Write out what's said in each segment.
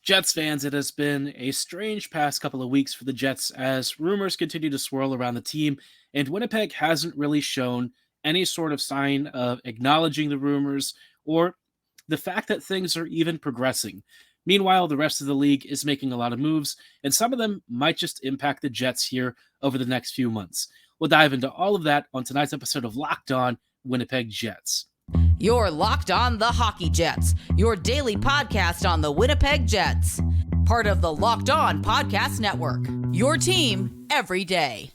Jets fans, it has been a strange past couple of weeks for the Jets as rumors continue to swirl around the team, and Winnipeg hasn't really shown any sort of sign of acknowledging the rumors or the fact that things are even progressing. Meanwhile, the rest of the league is making a lot of moves, and some of them might just impact the Jets here over the next few months. We'll dive into all of that on tonight's episode of Locked On Winnipeg Jets. You're Locked On the Hockey Jets, your daily podcast on the Winnipeg Jets. Part of the Locked On Podcast Network, your team every day.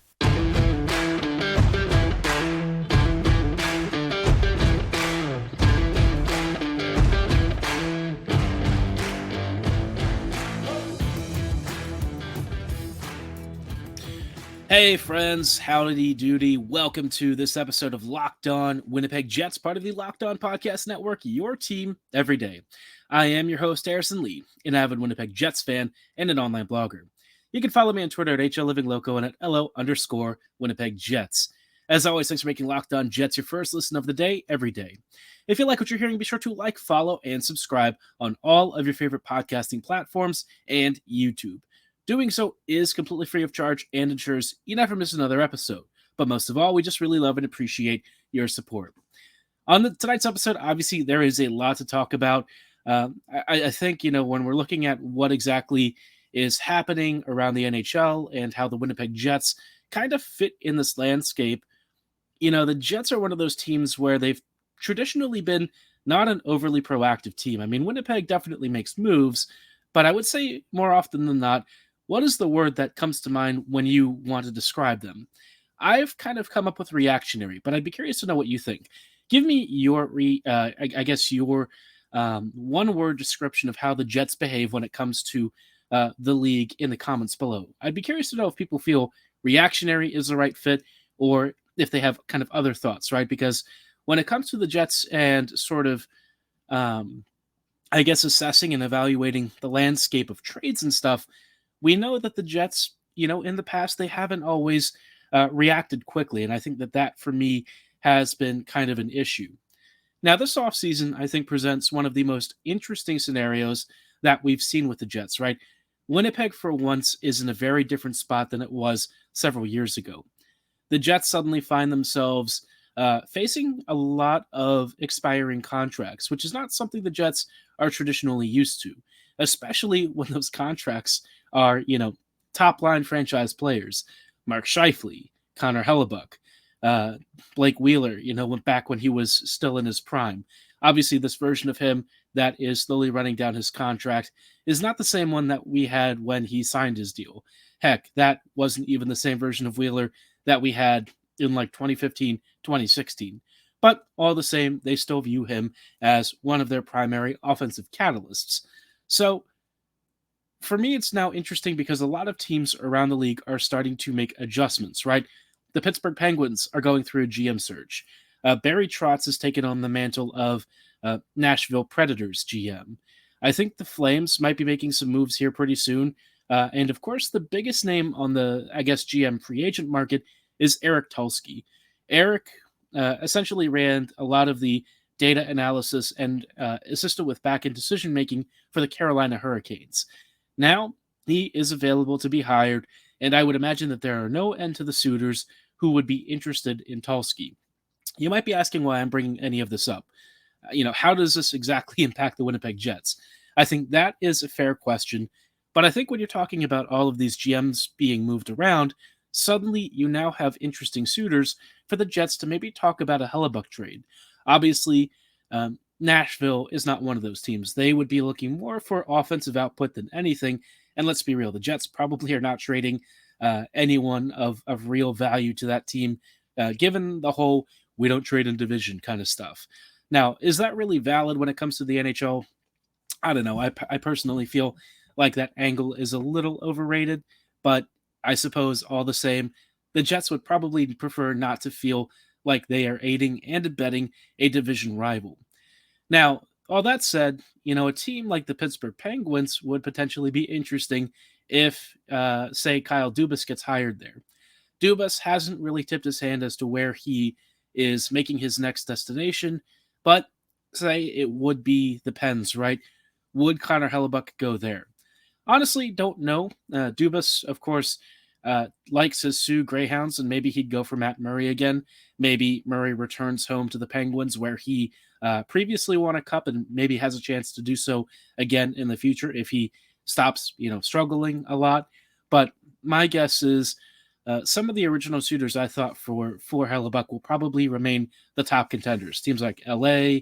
Hey friends, howdy doody. Welcome to this episode of Locked On Winnipeg Jets, part of the Locked On Podcast Network, your team every day. I am your host, Harrison Lee, an avid Winnipeg Jets fan and an online blogger. You can follow me on Twitter at HLLivingLoco and at LO_Winnipeg Jets. As always, thanks for making Locked On Jets your first listen of the day every day. If you like what you're hearing, be sure to like, follow, and subscribe on all of your favorite podcasting platforms and YouTube. Doing so is completely free of charge and ensures you never miss another episode. But most of all, we just really love and appreciate your support. On tonight's episode, obviously, there is a lot to talk about. I think, when we're looking at what exactly is happening around the NHL and how the Winnipeg Jets kind of fit in this landscape, the Jets are one of those teams where they've traditionally been not an overly proactive team. I mean, Winnipeg definitely makes moves, but I would say more often than not, what is the word that comes to mind when you want to describe them? I've kind of come up with reactionary, but I'd be curious to know what you think. Give me your, your one-word description of how the Jets behave when it comes to the league in the comments below. I'd be curious to know if people feel reactionary is the right fit or if they have kind of other thoughts, right? Because when it comes to the Jets and sort of, assessing and evaluating the landscape of trades and stuff, we know that the Jets, in the past, they haven't always reacted quickly. And I think that for me, has been kind of an issue. Now, this offseason, I think, presents one of the most interesting scenarios that we've seen with the Jets, right? Winnipeg, for once, is in a very different spot than it was several years ago. The Jets suddenly find themselves facing a lot of expiring contracts, which is not something the Jets are traditionally used to, especially when those contracts are, top-line franchise players. Mark Scheifele, Connor Hellebuyck, Blake Wheeler, went back when he was still in his prime. Obviously, this version of him that is slowly running down his contract is not the same one that we had when he signed his deal. Heck, that wasn't even the same version of Wheeler that we had in 2015, 2016. But all the same, they still view him as one of their primary offensive catalysts. So, for me, it's now interesting because a lot of teams around the league are starting to make adjustments, right? The Pittsburgh Penguins are going through a GM search. Barry Trotz has taken on the mantle of Nashville Predators GM. I think the Flames might be making some moves here pretty soon. And of course, the biggest name on the, GM free agent market is Eric Tulsky. Eric essentially ran a lot of the data analysis and assisted with back-end decision-making for the Carolina Hurricanes. Now, he is available to be hired, and I would imagine that there are no end to the suitors who would be interested in Tulsky. You might be asking why I'm bringing any of this up. How does this exactly impact the Winnipeg Jets? I think that is a fair question, but I think when you're talking about all of these GMs being moved around, suddenly you now have interesting suitors for the Jets to maybe talk about a Hellebuyck trade. Obviously, Nashville is not one of those teams. They would be looking more for offensive output than anything. And let's be real, the Jets probably are not trading anyone of real value to that team, given the whole we don't trade in division kind of stuff. Now, is that really valid when it comes to the NHL? I don't know. I personally feel like that angle is a little overrated, but I suppose all the same, the Jets would probably prefer not to feel like they are aiding and abetting a division rival. Now, all that said, a team like the Pittsburgh Penguins would potentially be interesting if, say, Kyle Dubas gets hired there. Dubas hasn't really tipped his hand as to where he is making his next destination, but say it would be the Pens, right? Would Connor Hellebuyck go there? Honestly, don't know. Dubas, of course, likes his Sioux Greyhounds, and maybe he'd go for Matt Murray again. Maybe Murray returns home to the Penguins, where he previously won a cup, and maybe has a chance to do so again in the future if he stops, struggling a lot. But my guess is some of the original suitors I thought for Hellebuyck will probably remain the top contenders. Teams like LA.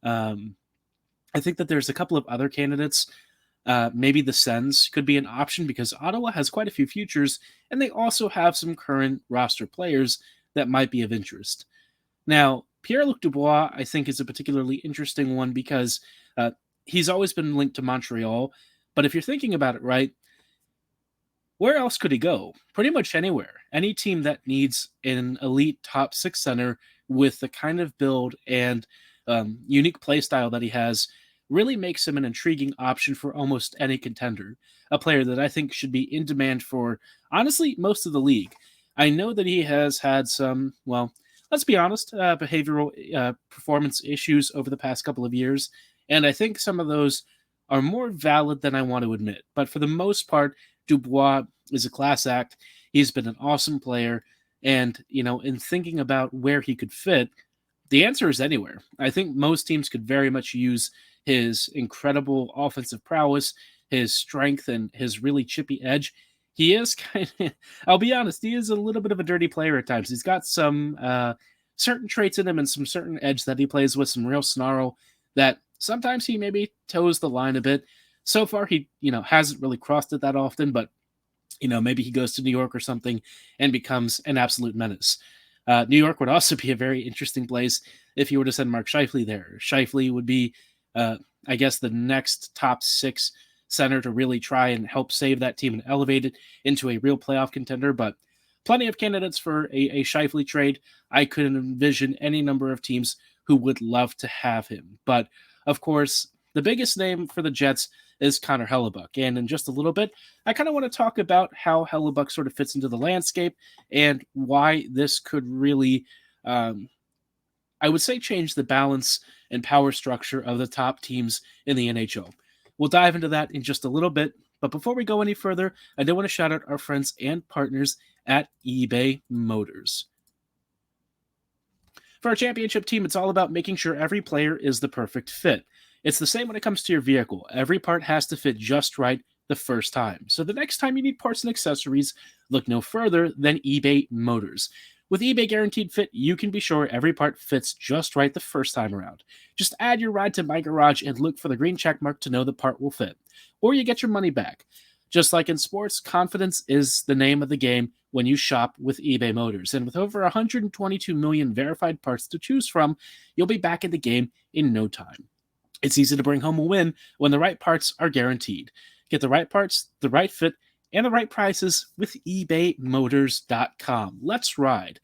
I think that there's a couple of other candidates. Maybe the Sens could be an option because Ottawa has quite a few futures, and they also have some current roster players that might be of interest. Now, Pierre-Luc Dubois, I think, is a particularly interesting one because he's always been linked to Montreal. But if you're thinking about it right, where else could he go? Pretty much anywhere. Any team that needs an elite top six center with the kind of build and unique play style that he has really makes him an intriguing option for almost any contender. A player that I think should be in demand for, honestly, most of the league. I know that he has had some, well, let's be honest, behavioral performance issues over the past couple of years, and I think some of those are more valid than I want to admit. But for the most part, Dubois is a class act. He's been an awesome player, and, in thinking about where he could fit, the answer is anywhere. I think most teams could very much use his incredible offensive prowess, his strength, and his really chippy edge. He is I'll be honest, he is a little bit of a dirty player at times. He's got some certain traits in him and some certain edge that he plays with, some real snarl that sometimes he maybe toes the line a bit. So far, he, hasn't really crossed it that often, but, maybe he goes to New York or something and becomes an absolute menace. New York would also be a very interesting place if you were to send Mark Scheifele there. Scheifele would be, I guess, the next top six center to really try and help save that team and elevate it into a real playoff contender. But plenty of candidates for a Scheifele trade. I could envision any number of teams who would love to have him. But, of course, the biggest name for the Jets is Connor Hellebuyck. And in just a little bit, I kind of want to talk about how Hellebuyck sort of fits into the landscape and why this could really, I would say, change the balance and power structure of the top teams in the NHL. We'll dive into that in just a little bit. But before we go any further, I do want to shout out our friends and partners at eBay Motors. For our championship team, it's all about making sure every player is the perfect fit. It's the same when it comes to your vehicle. Every part has to fit just right the first time. So the next time you need parts and accessories, look no further than eBay Motors. With eBay Guaranteed Fit, you can be sure every part fits just right the first time around. Just add your ride to My Garage and look for the green check mark to know the part will fit. Or you get your money back. Just like in sports, confidence is the name of the game when you shop with eBay Motors. And with over 122 million verified parts to choose from, you'll be back in the game in no time. It's easy to bring home a win when the right parts are guaranteed. Get the right parts, the right fit, and the right prices with ebaymotors.com. Let's ride.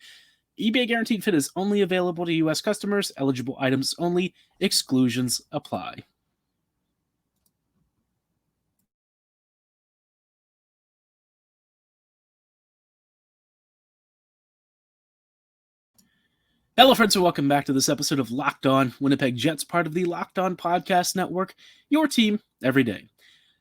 eBay Guaranteed Fit is only available to U.S. customers. Eligible items only. Exclusions apply. Hello, friends, and welcome back to this episode of Locked On Winnipeg Jets, part of the Locked On Podcast Network, your team every day.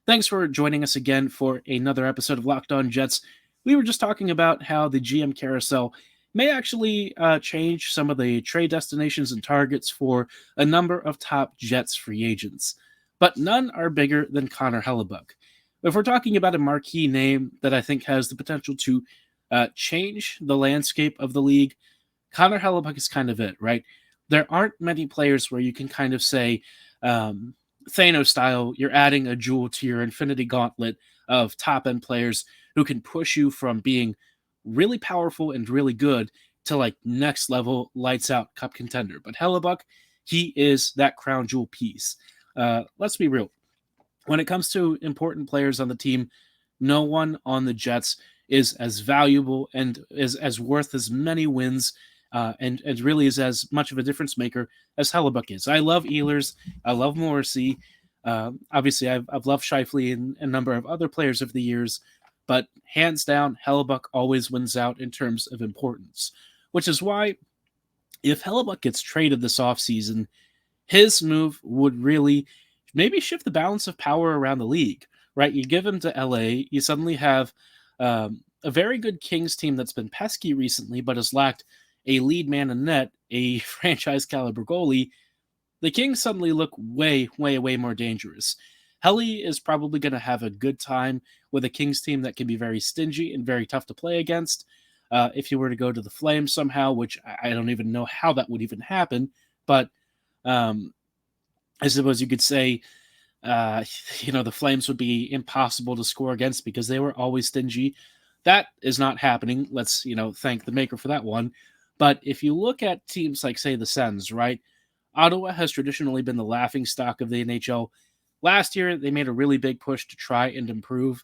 Thanks for joining us again for another episode of Locked On Jets. We were just talking about how the GM carousel may actually change some of the trade destinations and targets for a number of top Jets free agents, but none are bigger than Connor Hellebuyck. If we're talking about a marquee name that I think has the potential to change the landscape of the league, Connor Hellebuyck is kind of it, right? There aren't many players where you can kind of say, Thanos style, you're adding a jewel to your infinity gauntlet of top-end players who can push you from being really powerful and really good to like next level lights out cup contender. But Hellebuyck, he is that crown jewel piece. Let's be real. When it comes to important players on the team, no one on the Jets is as valuable and is as worth as many wins and really is as much of a difference maker as Hellebuyck is. I love Ehlers. I love Morrissey. Obviously, I've loved Scheifele and a number of other players over the years, but hands down, Hellebuyck always wins out in terms of importance, which is why if Hellebuyck gets traded this offseason, his move would really maybe shift the balance of power around the league. right? You give him to LA, you suddenly have a very good Kings team that's been pesky recently, but has lacked a lead man in net, a franchise caliber goalie. The Kings suddenly look way, way, way more dangerous. Helly is probably going to have a good time with a Kings team that can be very stingy and very tough to play against. If you were to go to the Flames somehow, which I don't even know how that would even happen, but um, I suppose you could say, the Flames would be impossible to score against because they were always stingy. That is not happening. Let's, thank the maker for that one. But if you look at teams like, say, the Sens, right? Ottawa has traditionally been the laughing stock of the NHL. Last year, they made a really big push to try and improve.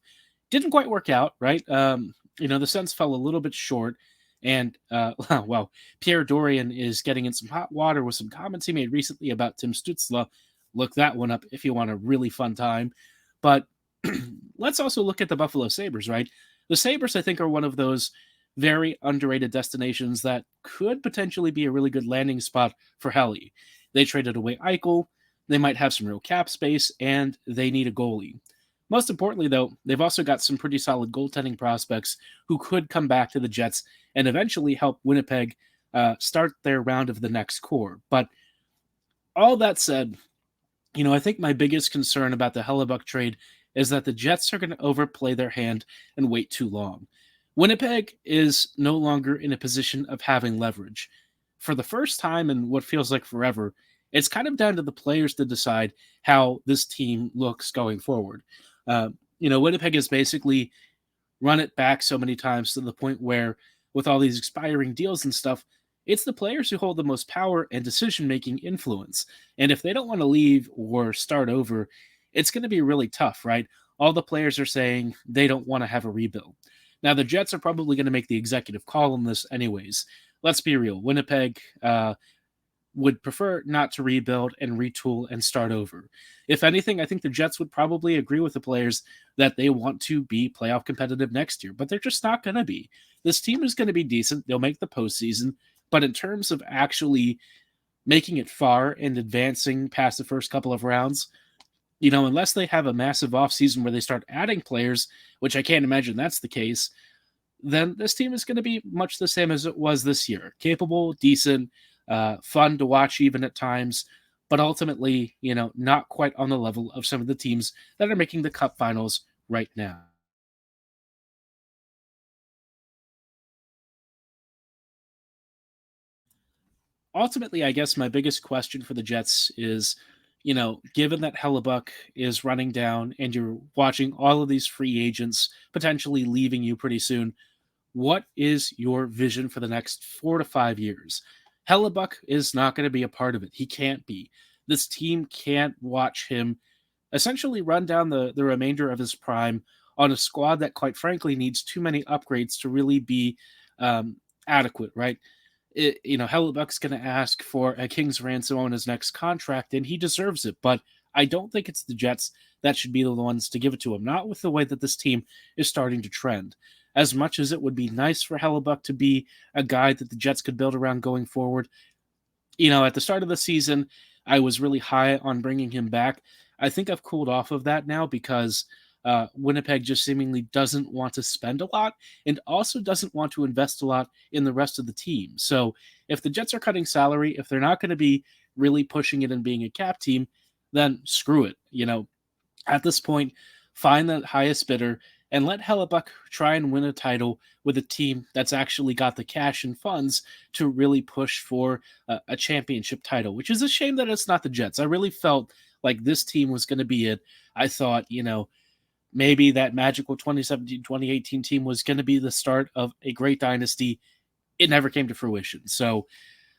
Didn't quite work out, right? The Sens fell a little bit short. And, well, Pierre Dorian is getting in some hot water with some comments he made recently about Tim Stützle. Look that one up if you want a really fun time. But let's also look at the Buffalo Sabres, right? The Sabres, I think, are one of those very underrated destinations that could potentially be a really good landing spot for Helly. They traded away Eichel. They might have some real cap space, and they need a goalie. Most importantly, though, they've also got some pretty solid goaltending prospects who could come back to the Jets and eventually help Winnipeg start their round of the next core. But all that said, I think my biggest concern about the Hellebuyck trade is that the Jets are going to overplay their hand and wait too long. Winnipeg is no longer in a position of having leverage. For the first time in what feels like forever, it's kind of down to the players to decide how this team looks going forward. Winnipeg has basically run it back so many times to the point where, with all these expiring deals and stuff, it's the players who hold the most power and decision-making influence. And if they don't want to leave or start over, it's going to be really tough, right? All the players are saying they don't want to have a rebuild. Now, the Jets are probably going to make the executive call on this anyways. Let's be real. Winnipeg would prefer not to rebuild and retool and start over. If anything, I think the Jets would probably agree with the players that they want to be playoff competitive next year, but they're just not going to be. This team is going to be decent. They'll make the postseason, but in terms of actually making it far and advancing past the first couple of rounds, unless they have a massive offseason where they start adding players, which I can't imagine that's the case, then this team is going to be much the same as it was this year. Capable, decent, fun to watch even at times, but ultimately, not quite on the level of some of the teams that are making the Cup Finals right now. Ultimately, I guess my biggest question for the Jets is, given that Hellebuyck is running down and you're watching all of these free agents potentially leaving you pretty soon, what is your vision for the next 4 to 5 years? Hellebuyck is not going to be a part of it. He can't be. This team can't watch him essentially run down the remainder of his prime on a squad that, quite frankly, needs too many upgrades to really be adequate, right? Hellebuyck's going to ask for a king's ransom on his next contract, and he deserves it. But I don't think it's the Jets that should be the ones to give it to him, not with the way that this team is starting to trend. As much as it would be nice for Hellebuyck to be a guy that the Jets could build around going forward, at the start of the season, I was really high on bringing him back. I think I've cooled off of that now because Winnipeg just seemingly doesn't want to spend a lot and also doesn't want to invest a lot in the rest of the team. So if the Jets are cutting salary, if they're not going to be really pushing it and being a cap team, then screw it. At this point, find the highest bidder and let Hellebuyck try and win a title with a team that's actually got the cash and funds to really push for a championship title, which is a shame that it's not the Jets. I really felt like this team was going to be it. I thought, maybe that magical 2017-2018 team was going to be the start of a great dynasty. It never came to fruition. So,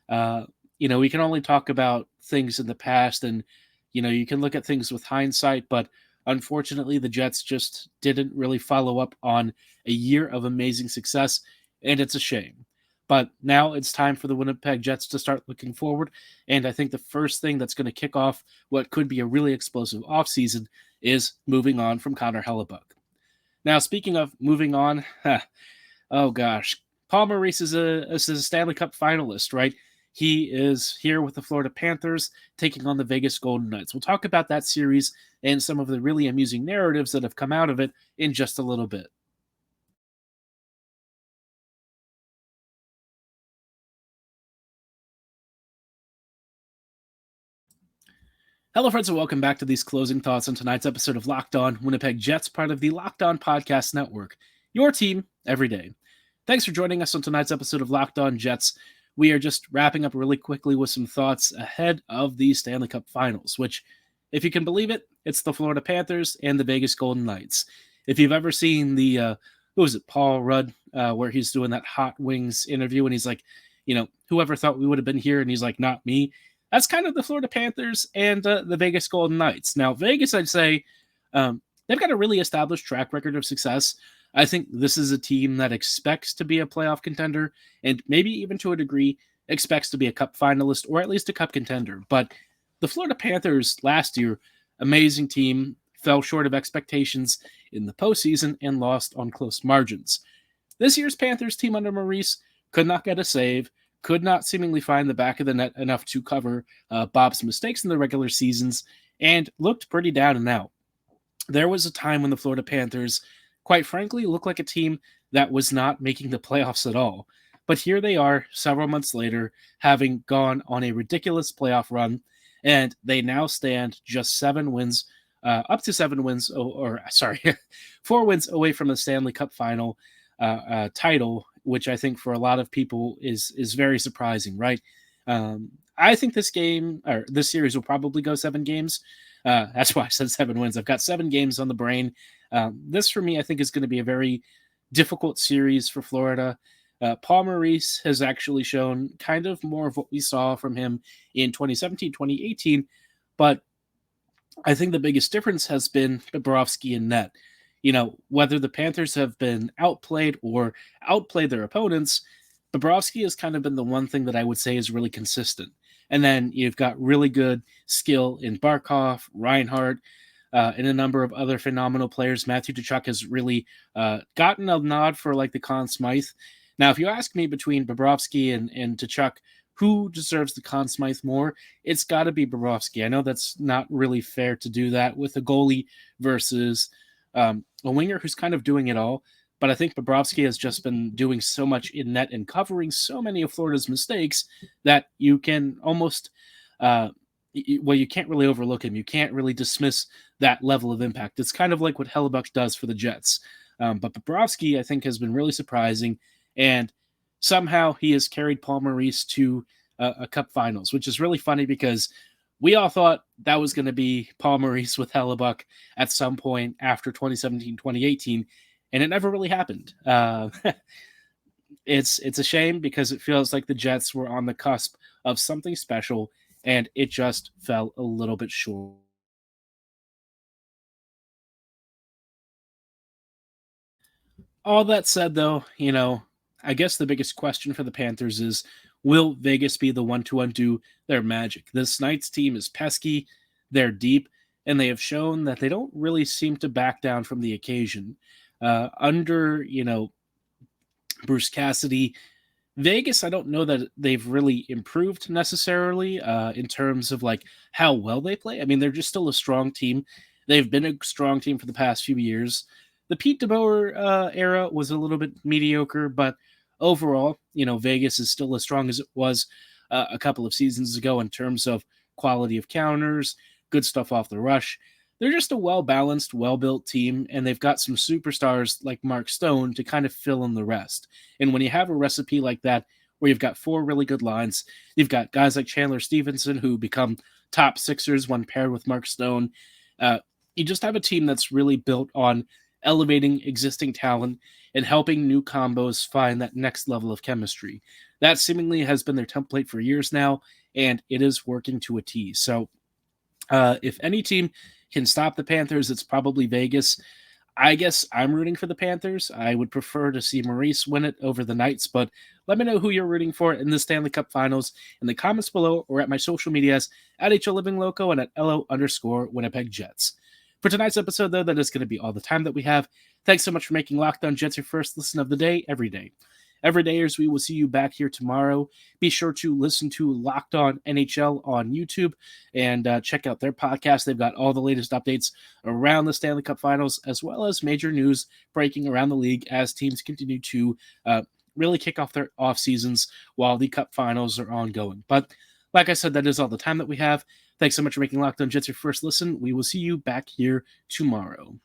we can only talk about things in the past and, you can look at things with hindsight, but unfortunately, the Jets just didn't really follow up on a year of amazing success, and it's a shame. But now it's time for the Winnipeg Jets to start looking forward, and I think the first thing that's going to kick off what could be a really explosive offseason is moving on from Connor Hellebuyck. Now, speaking of moving on, oh gosh, Paul Maurice is a Stanley Cup finalist, right? He is here with the Florida Panthers taking on the Vegas Golden Knights. We'll talk about that series and some of the really amusing narratives that have come out of it in just a little bit. Hello, friends, and welcome back to these closing thoughts on tonight's episode of Locked On Winnipeg Jets, part of the Locked On Podcast Network. Your team every day. Thanks for joining us on tonight's episode of Locked On Jets. We are just wrapping up really quickly with some thoughts ahead of the Stanley Cup Finals, which, if you can believe it, it's the Florida Panthers and the Vegas Golden Knights. If you've ever seen the, Paul Rudd, where he's doing that Hot Wings interview, and he's like, whoever thought we would have been here, and he's like, not me. That's kind of the Florida Panthers and the Vegas Golden Knights. Now, Vegas, I'd say, they've got a really established track record of success. I think this is a team that expects to be a playoff contender and maybe even to a degree expects to be a cup finalist or at least a cup contender. But the Florida Panthers last year, amazing team, fell short of expectations in the postseason and lost on close margins. This year's Panthers team under Maurice could not get a save, could not seemingly find the back of the net enough to cover Bob's mistakes in the regular seasons, and looked pretty down and out. There was a time when the Florida Panthers, quite frankly, looked like a team that was not making the playoffs at all. But here they are, several months later, having gone on a ridiculous playoff run, and they now stand just 7 wins, up to 7 wins, 4 wins away from the Stanley Cup final title, which I think for a lot of people is very surprising, right? I think this series will probably go 7 games. That's why I said 7 wins. I've got 7 games on the brain. This, for me, I think is going to be a very difficult series for Florida. Paul Maurice has actually shown kind of more of what we saw from him in 2017, 2018, but I think the biggest difference has been Bobrovsky in net. Whether the Panthers have been outplayed or outplayed their opponents, Bobrovsky has kind of been the one thing that I would say is really consistent. And then you've got really good skill in Barkov, Reinhart, and a number of other phenomenal players. Matthew Tkachuk has really gotten a nod for like the Conn Smythe. Now, if you ask me between Bobrovsky and Tkachuk, who deserves the Conn Smythe more, it's got to be Bobrovsky. I know that's not really fair to do that with a goalie versus a winger who's kind of doing it all. But I think Bobrovsky has just been doing so much in net and covering so many of Florida's mistakes that you can almost, you can't really overlook him. You can't really dismiss that level of impact. It's kind of like what Hellebuyck does for the Jets. But Bobrovsky, I think, has been really surprising. And somehow he has carried Paul Maurice to a Cup Finals, which is really funny because we all thought that was going to be Paul Maurice with Hellebuyck at some point after 2017, 2018, and it never really happened. It's a shame because it feels like the Jets were on the cusp of something special, and it just fell a little bit short. All that said, though, I guess the biggest question for the Panthers is, will Vegas be the one to undo their magic? This Knights team is pesky, they're deep, and they have shown that they don't really seem to back down from the occasion. Under, Bruce Cassidy, Vegas, I don't know that they've really improved necessarily in terms of like how well they play. I mean, they're just still a strong team. They've been a strong team for the past few years. The Pete DeBoer era was a little bit mediocre, but overall, Vegas is still as strong as it was a couple of seasons ago in terms of quality of counters, good stuff off the rush. They're just a well-balanced, well-built team, and they've got some superstars like Mark Stone to kind of fill in the rest. And when you have a recipe like that, where you've got 4 really good lines, you've got guys like Chandler Stevenson who become top sixers when paired with Mark Stone, you just have a team that's really built on elevating existing talent and helping new combos find that next level of chemistry. That seemingly has been their template for years now, and it is working to a T. So if any team can stop the Panthers, it's probably Vegas. I guess I'm rooting for the Panthers. I would prefer to see Maurice win it over the Knights, but let me know who you're rooting for in the Stanley Cup Finals in the comments below or at my social medias at HLivingLoco and at LO_Winnipeg Jets. For tonight's episode, though, that is going to be all the time that we have. Thanks so much for making Locked On Jets your first listen of the day every day. Everydayers, we will see you back here tomorrow. Be sure to listen to Locked On NHL on YouTube and check out their podcast. They've got all the latest updates around the Stanley Cup Finals, as well as major news breaking around the league as teams continue to really kick off their off seasons while the Cup Finals are ongoing. But like I said, that is all the time that we have. Thanks so much for making Locked On Jets your first listen. We will see you back here tomorrow.